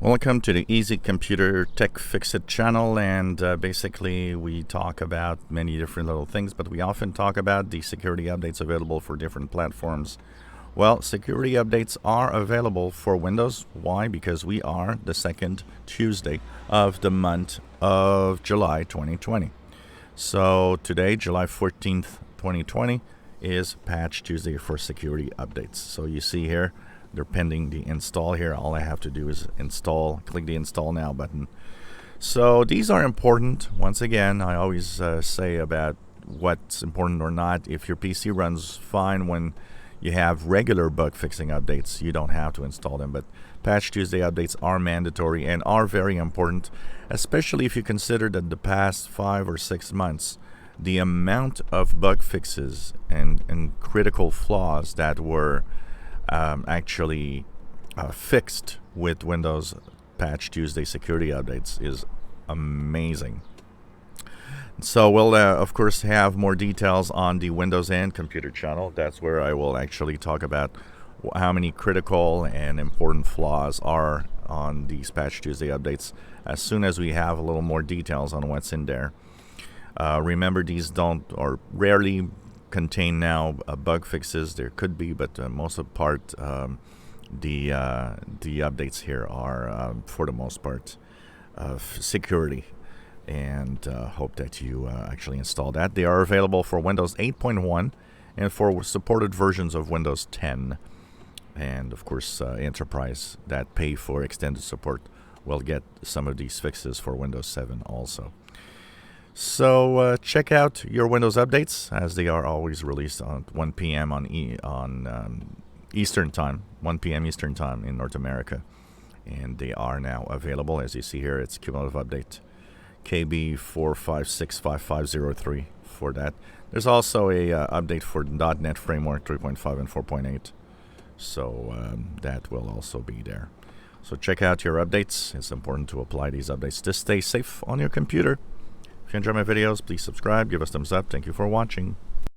Welcome to the Easy Computer Tech Fixit channel, and basically we talk about many different little things, but we often talk about the security updates available for different platforms. Well, security updates are available for Windows. Why? Because we are the second Tuesday of the month of July 2020. So today, July 14th, 2020, is Patch Tuesday for security updates. So you see here, they're pending the install here. All I have to do is install, click the install now button. So these are important. Once again, I always say about what's important or not. If your PC runs fine when you have regular bug fixing updates, you don't have to install them. But Patch Tuesday updates are mandatory and are very important, especially if you consider that the past 5 or 6 months, the amount of bug fixes and critical flaws that were actually fixed with Windows Patch Tuesday security updates is amazing. So we'll of course have more details on the Windows and Computer channel. That's where I will actually talk about how many critical and important flaws are on these Patch Tuesday updates as soon as we have a little more details on what's in there. Remember, these don't or rarely contain now bug fixes. There could be, but most of the part the updates here are for the most part security, and hope that you actually install that. They are available for Windows 8.1 and for supported versions of Windows 10, and of course Enterprise that pay for extended support will get some of these fixes for Windows 7 also. So check out your Windows updates, as they are always released on 1 p.m. on Eastern Time, 1 p.m. Eastern Time in North America. And they are now available. As you see here, it's cumulative update KB4565503 for that. There's also a update for .NET Framework 3.5 and 4.8. So that will also be there. So check out your updates. It's important to apply these updates to stay safe on your computer. If you enjoy my videos, please subscribe, give us thumbs up. Thank you for watching.